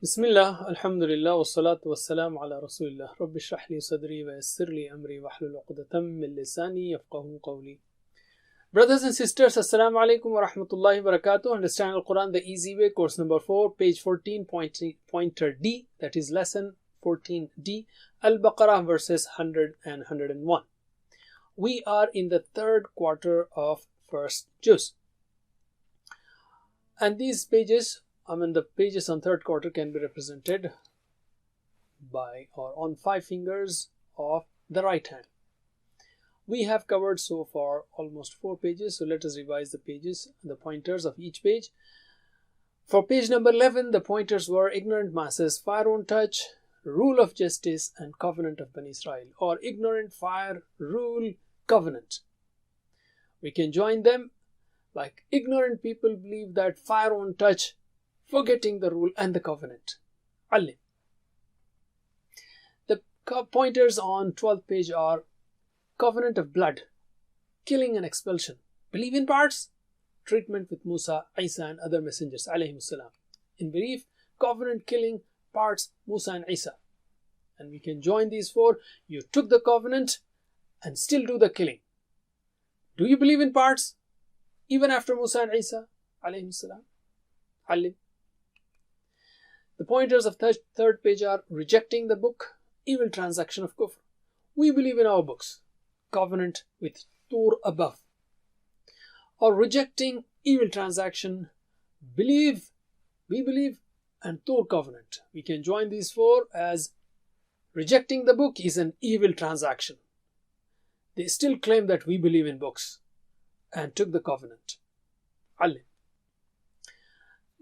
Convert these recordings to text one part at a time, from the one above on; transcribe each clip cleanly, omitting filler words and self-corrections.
Bismillah, alhamdulillah, wassalatu wassalamu ala rasulillah. Rabbi shrah li sadri wa yassir li amri wahlul uqdatam min lisani yafqahu qawli. Brothers and sisters, assalamu alaikum wa rahmatullahi wa barakatuh. Understand Al-Quran the easy way, course number 4, page 14, pointer D, that is lesson 14D, Al-Baqarah verses 100 and 101. We are in the third quarter of first juz. And these pages, the pages on third quarter can be represented by or on 5 fingers of the right hand. We have covered so far almost 4 pages, so let us revise the pages, the pointers of each page. For page number 11, the pointers were ignorant masses, fire won't touch, rule of justice, and covenant of Bani Israel, or ignorant, fire, rule, covenant. We can join them like ignorant people believe that fire won't touch, forgetting the rule and the covenant. Alim. The pointers on 12th page are covenant of blood, killing and expulsion, believe in parts, treatment with Musa, Isa and other messengers alayhim salam. In brief, covenant, killing, parts, Musa and Isa. And we can join these 4. You took the covenant and still do the killing. Do you believe in parts even after Musa and Isa alayhim salam? Alim. The pointers of third page are rejecting the book, evil transaction of kufr. We believe in our books, covenant with Tur above. Or rejecting evil transaction, we believe, and Tur covenant. We can join these 4 as rejecting the book is an evil transaction. They still claim that we believe in books and took the covenant. Alim.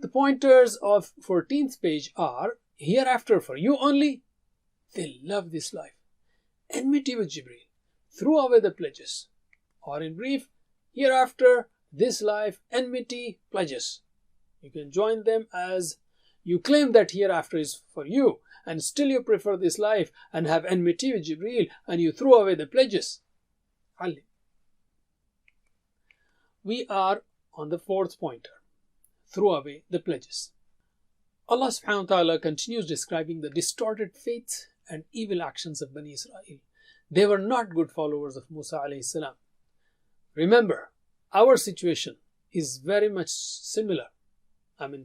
The pointers of 14th page are hereafter for you only. They love this life. Enmity with Jibreel. Threw away the pledges. Or in brief, hereafter, this life, enmity, pledges. You can join them as you claim that hereafter is for you and still you prefer this life and have enmity with Jibreel and you threw away the pledges. Ali. We are on the 4th pointer. Threw away the pledges. Allah subhanahu wa ta'ala continues describing the distorted faith and evil actions of Bani Israel. They were not good followers of Musa alayhi salam. Remember, our situation is very much similar.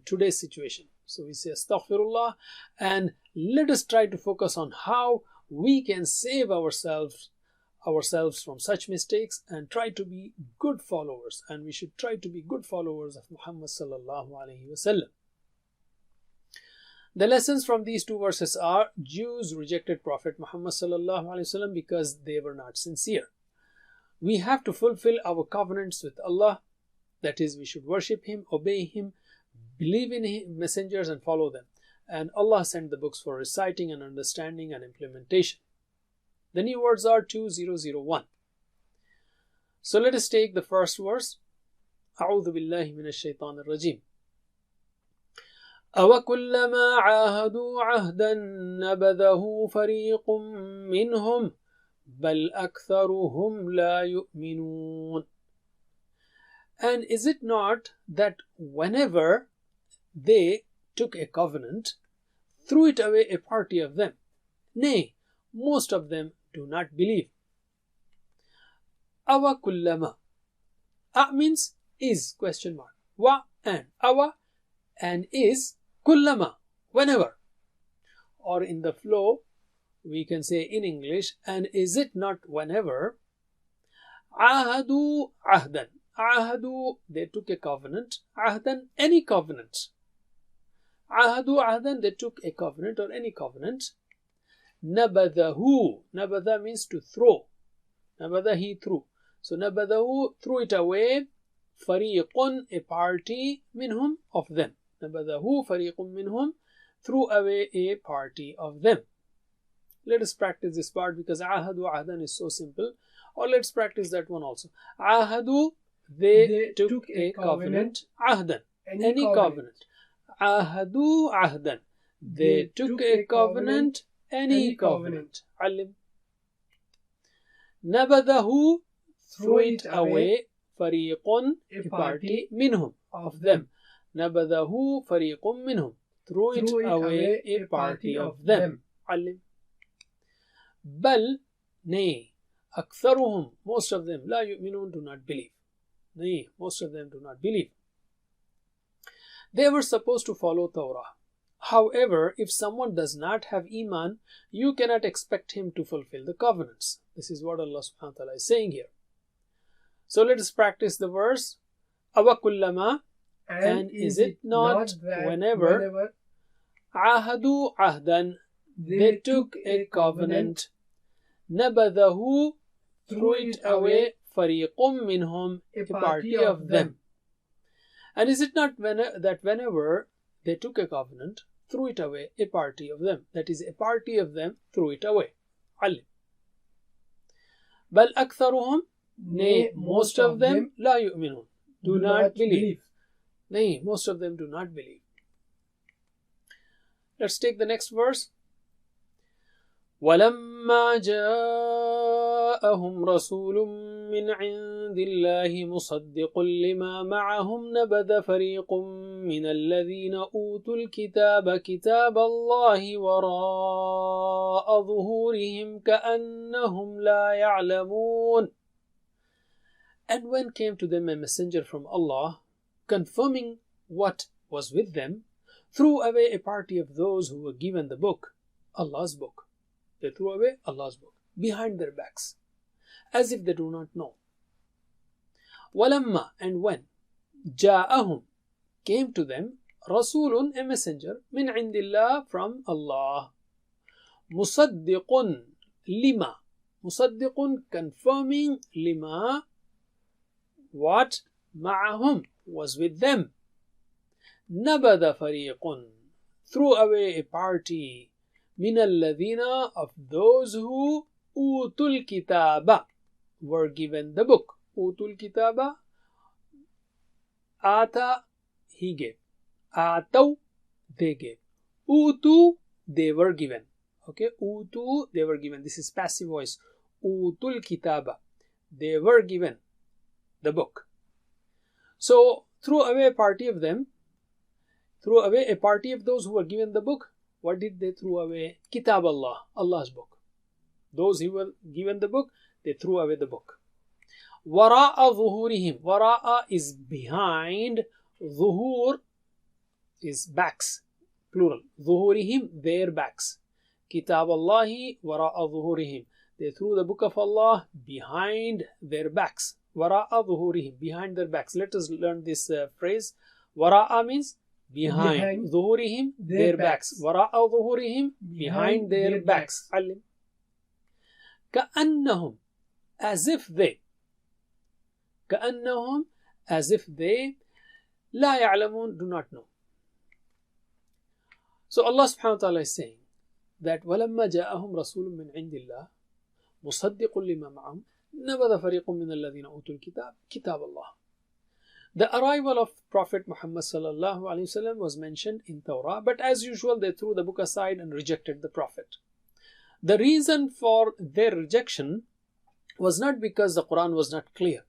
Today's situation. So we say astaghfirullah and let us try to focus on how we can save ourselves from such mistakes and try to be good followers, and we should try to be good followers of Muhammad sallallahu alaihi wasallam. The lessons from these 2 verses are: Jews rejected Prophet Muhammad sallallahu alaihi wasallam because they were not sincere. We have to fulfill our covenants with Allah, that is, we should worship Him, obey Him, believe in His messengers and follow them. And Allah sent the books for reciting and understanding and implementation. The new words are 2001. So let us take the first verse. أعوذ بالله من الشيطان الرجيم. أَوَكُلَّمَا عَاهَدُوا عَهْدًا نَبَذَهُ فَرِيقٌ مِّنْهُمْ بَلْ أَكْثَرُهُمْ لَا يُؤْمِنُونَ. And is it not that whenever they took a covenant, threw it away a party of them? Nay, most of them do not believe. Awa kullama. A means is, question mark. Wa and awa and is kullama, whenever. Or in the flow, we can say in English, and is it not whenever? Ahadu ahdan. Ahadu, they took a covenant. Ahdan, any covenant. Ahadu ahdan, they took a covenant or any covenant. Nabadahu. Nabada means to throw. Nabada, he threw. So nabadahu, threw it away. Fariqun, a party, minhum, of them. Nabadahu, fariqun minhum, threw away a party of them. Let us practice this part because ahadu ahdan is so simple. Or let's practice that one also. Ahadu, they took a covenant. Ahdan, any covenant. Ahadu ahdan, they took a covenant. Any covenant. Alim. Nabadahu, threw it away. Fariqun, a party, minhum, of them. Nabadahu fariqun minhum. threw it away a party of them. علم. بل, nay, أكثرهم, most of them, لا يؤمنون, do not believe. Nay, most of them do not believe. They were supposed to follow Torah. However, if someone does not have Iman, you cannot expect him to fulfill the covenants. This is what Allah subhanahu wa ta'ala is saying here. So let us practice the verse. أَوَكُلَّمَا, and is it not whenever عَهَدُوا عَهْدًا, they took a covenant, نَبَذَهُ, threw it away, فَرِيقٌ مِّنْهُمْ, a party of them. And is it not that whenever they took a covenant, threw it away, a party of them, that is, a party of them threw it away. علم. بل أكثرهم, nay, most of them, لا يؤمنون, do not believe. Nay, most of them do not believe. Let's take the next verse. وَلَمَّا جَاءَهُمْ رَسُولٌ مِّنْ عِنْدِ اللَّهِ مُصَدِّقٌ لِمَا مَعَهُمْ نَبَذَ فَرِيقٌ مِّنَ الَّذِينَ أُوتُوا الْكِتَابَ كِتَابَ اللَّهِ وَرَاءَ ظُهُورِهِمْ كَأَنَّهُمْ لَا يَعْلَمُونَ. And when came to them a messenger from Allah, confirming what was with them, threw away a party of those who were given the book, Allah's book. They threw away Allah's book behind their backs, as if they do not know. وَلَمَّا, and when, جَاءَهُمْ, came to them, رَسُولٌ, a messenger, مِنْ عِنْدِ اللَّهِ, from Allah, مُصَدِّقٌ لِمَا, مُصَدِّقٌ, confirming, لِمَا, what, مَعَهُمْ, was with them, نَبَذَ فَرِيقٌ, threw away a party, مِنَ الَّذِينَ, of those who أُوتُوا الْكِتَابَ, were given the book. أُوتُوا الْكِتَابَ, آتا, he gave. آتَوْ, they gave. أُوتُوا, they were given. Okay, أُوتُوا, they were given. This is passive voice. أُوتُوا الْكِتَابَ, they were given the book. So, threw away a party of them, threw away a party of those who were given the book. What did they throw away? Kitab Allah, Allah's book. Those who were given the book, they threw away the book. وَرَاءَ ظُهُورِهِمْ, وَرَاءَ is behind, ظُهُور is backs, plural. ظُهُورِهِمْ, their backs. Kitab Allahi وَرَاءَ ظُهُورِهِمْ, they threw the book of Allah behind their backs. وَرَاءَ ظُهُورِهِمْ, behind their backs. Let us learn this phrase. وَرَاءَ means behind. ظُهُورِهِمْ, their backs. وَرَاءَ ظُهُورِهِمْ, behind their backs. علم. كَأَنَّهُمْ, as if they. كَأَنَّهُمْ, as if they. لَا يَعْلَمُونَ, do not know. So Allah subhanahu wa ta'ala is saying that وَلَمَّا جَاءَهُمْ رَسُولٌ مِّنْ عِنْدِ اللَّهِ مُصَدِّقٌ لِمَا مَعَهُمْ نَبَذَ فَرِيقٌ مِّنَ الَّذِينَ أُوتُوا الْكِتَابَ كِتَابَ اللَّهِ. The arrival of Prophet Muhammad sallallahu alaihi wasallam was mentioned in Torah, but as usual they threw the book aside and rejected the Prophet. The reason for their rejection was not because the Quran was not clear.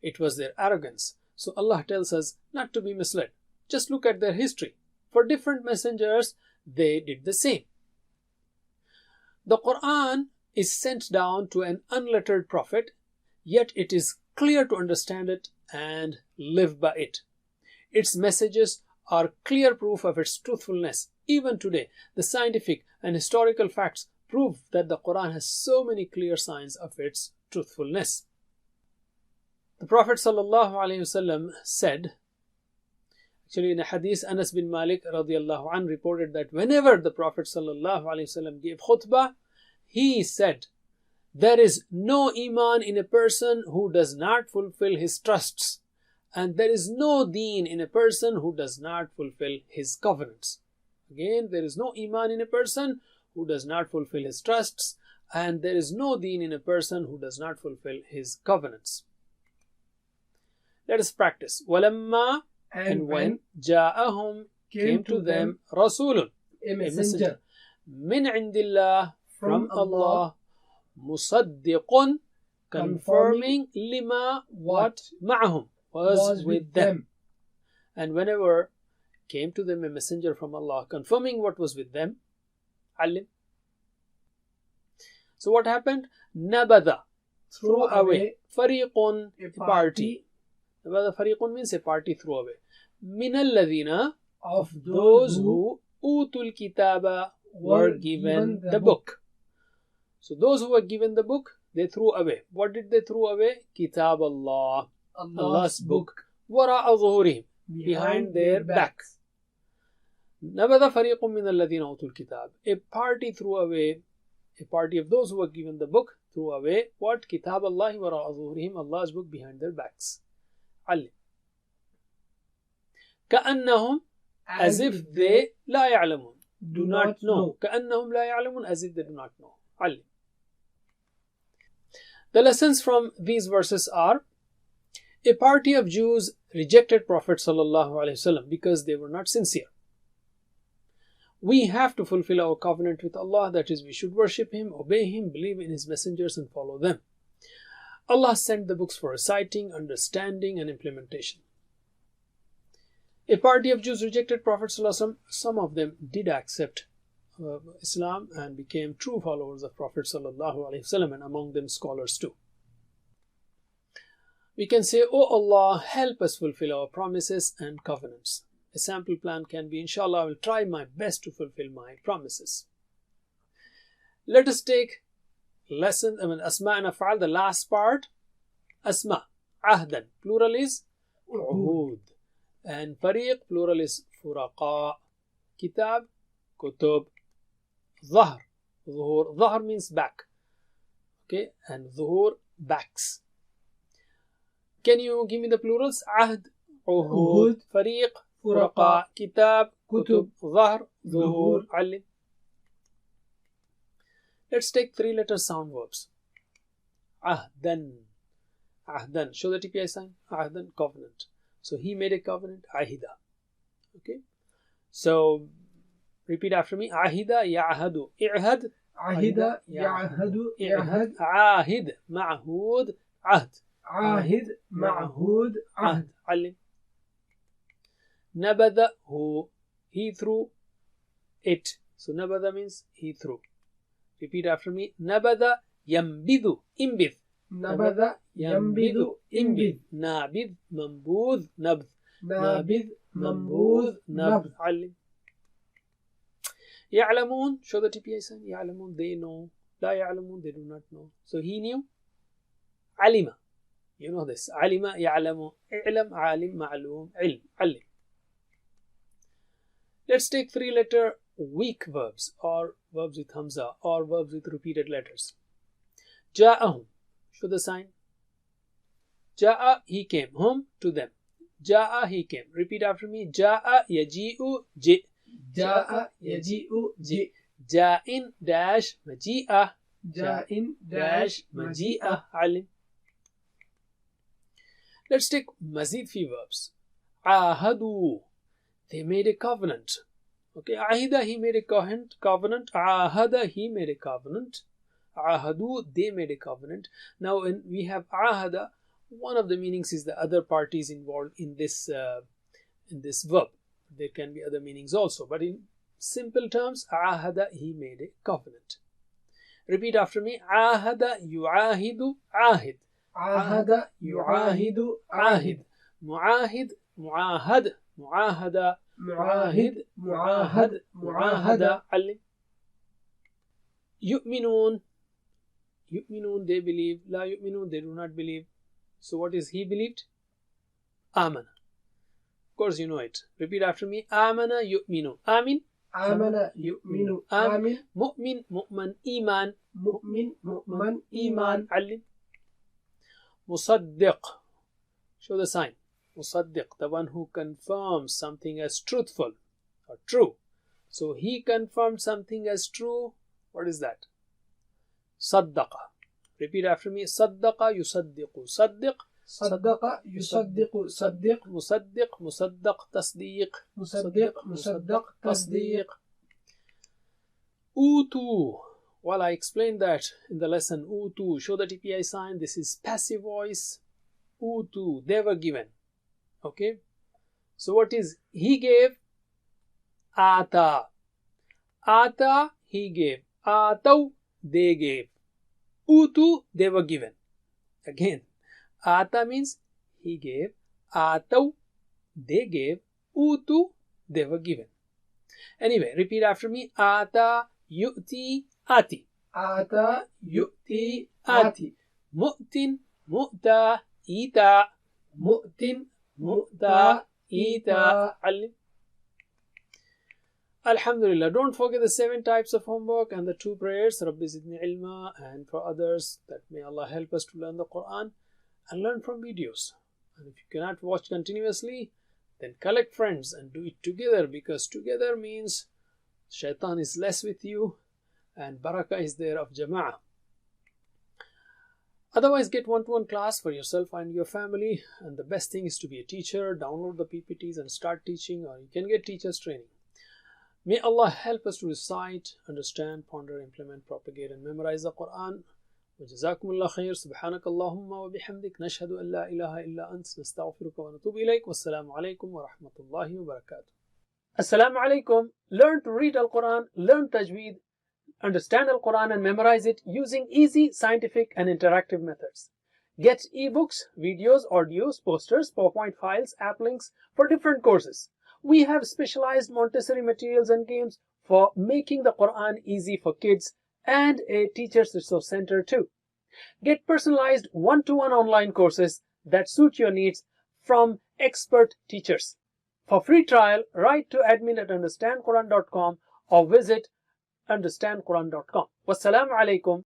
It was their arrogance. So Allah tells us not to be misled. Just look at their history. For different messengers, they did the same. The Quran is sent down to an unlettered prophet, yet it is clear to understand it and live by it. Its messages are clear proof of its truthfulness. Even today, the scientific and historical facts prove that the Quran has so many clear signs of its truthfulness. The Prophet ﷺ said, actually in a hadith, Anas bin Malik radiallahu anh reported that whenever the Prophet ﷺ gave khutbah, he said, there is no iman in a person who does not fulfill his trusts, and there is no deen in a person who does not fulfill his covenants. Again, there is no iman in a person who does not fulfill his trusts, and there is no deen in a person who does not fulfill his covenants. Let us practice. وَلَمَّا, and when, جَاءَهُمْ, came to them, رَسُولٌ, a messenger, مِنْ عِنْدِ اللَّهِ, from Allah, مُصَدِّقٌ, confirming, لِمَا, what, مَعَهُمْ, was with them. And whenever came to them a messenger from Allah confirming what was with them. Alim. So what happened? Nabada, threw away. Fariqun, a party. Nabada fariqun means a party threw away. Minal ladina, of those who utul kitaba, were given the book. So those who were given the book, they threw away. What did they throw away? Kitab Allah, Allah's book. Wara'a zuhurihim, behind their backs. Nabada fariqun min alladhina utul kitab. A party threw away, a party of those who were given the book threw away what? Kitab Allah wara'a zuhurihim, Allah's book behind their backs. Ali. كأنهم, as if they لا يعلمون, do not know. كأنهم لا يعلمون, as if they do not know. Ali. The lessons from these verses are: a party of Jews rejected Prophet ﷺ because they were not sincere. We have to fulfill our covenant with Allah, that is, we should worship Him, obey Him, believe in His messengers and follow them. Allah sent the books for reciting, understanding and implementation. A party of Jews rejected Prophet ﷺ. Some of them did accept Islam and became true followers of Prophet ﷺ, and among them scholars too. We can say, "O Allah, help us fulfill our promises and covenants." A sample plan can be, inshallah, I will try my best to fulfill my promises. Let us take Asma and Af'al, the last part. Asma, Ahdan, plural is Uhud. And Fariq, plural is Furaqa. Kitab, Kutub. Zahr, Zuhur. Zahr means back. Okay, and Zuhur, backs. Can you give me the plurals? Ahd, Uhud, Fariq, Furaqa, Kitab, Kutub, Zahr, Zuhur, Ali. Let's take three-letter sound verbs. Ahdan. Ahdan. Show the TPI sign. Ahdan, covenant. So he made a covenant. Ahida. Okay. So repeat after me. Ahida ya'hadu. I'had. Ahida ya'hadu. I'had. Ahid. Ma'hud. Ahd. Ahid. Ma'hud. Ahd. Ali. Nabada, who he threw it. So nabada means he threw. Repeat after me. Nabada yambidu. Imbid. Nabada yambidu. Imbid. Nabid. Mambud. Nabd. Nabid. Mambud. Nabd. Ali. Ya'lamun. Show the TPI sign. Ya'lamun. They know. La ya'lamun. They do not know. So he knew. Alima. You know this. Alima ya'lamu. I'lam. Alim. Ma'lum. Ilm. Ali. Let's take three-letter weak verbs, or verbs with hamza, or verbs with repeated letters. Ja'ahum. Show the sign. Ja'a, he came. Hum, to them. Ja'a, he came. Repeat after me. Ja'a yaji'u ji. Ja'a yaji'u ji. Ja'in dash maji'ah. Ja'in dash maji'ah. Alim. Let's take mazid fi verbs. Ahadu. They made a covenant. Okay, Ahida, he made a covenant. Ahada, he made a covenant. Ahadu, they made a covenant. Now, when we have Ahada, one of the meanings is the other parties involved in this verb. There can be other meanings also, but in simple terms, Ahada, he made a covenant. Repeat after me. Ahada yu'ahidu ahid. Ahada yu'ahidu ahid. Mu'ahid, mu'ahad. Mu'ahada, Mu'ahid, mu'ahad, mu'ahada. Ali. Yu'minun. Yu'minun, they believe. La yu'minun, they do not believe. So what is he believed? Amana. Of course you know it. Repeat after me. Amana yu'minu. Amin. Amana yu'minu. Amin. Mu'min, mu'man, iman. Mu'min, mu'man, iman. Ali. Musaddiq. Show the sign. Musaddiq, the one who confirms something as truthful or true. So he confirmed something as true. What is that? Saddaqa. Repeat after me. Saddaqa yusaddiqu. Saddiq. Saddaqa yusaddiqu. Saddiq. Musaddiq. Musaddaq. Tasdiq. Musaddiq. Musaddaq. Tasdiq. Utu. Well, I explained that in the lesson. Utu. Show the TPI sign. This is passive voice. Utu. They were given. Okay, so what is he gave? Ata. Ata, he gave. Ataw, they gave. Utu, they were given. Again, Ata means he gave. Ataw, they gave. Utu, they were given. Anyway, repeat after me. Ata, yu'ti, ati. Ata yu'ti ati. Mu'tin, mu'ta, ita. Mu'tin mu'ta, ita. Alim. Alhamdulillah. Don't forget the 7 types of homework and the 2 prayers. Rabbi zidni ilma. And for others, that may Allah help us to learn the Quran and learn from videos. And if you cannot watch continuously, then collect friends and do it together, because together means shaitan is less with you and barakah is there of jama'ah. Otherwise, get one-to-one class for yourself and your family. And the best thing is to be a teacher. Download the PPTs and start teaching, or you can get teachers training. May Allah help us to recite, understand, ponder, implement, propagate and memorize the Quran. وجزاكم الله خير. سبحانك اللهم وبحمدك نشهد أن لا إله إلا أنت نستغفرك ونتوب إليك. والسلام عليكم ورحمة الله وبركاته. Assalamu alaikum. Learn to read Al-Quran, learn Tajweed, understand Al-Quran and memorize it using easy, scientific and interactive methods. Get ebooks, videos, audios, posters, PowerPoint files, app links for different courses. We have specialized Montessori materials and games for making the Quran easy for kids, and a teacher's resource center too. Get personalized one-to-one online courses that suit your needs from expert teachers. For free trial, write to admin@understandquran.com or visit understandquran.com. Wassalamu alaikum.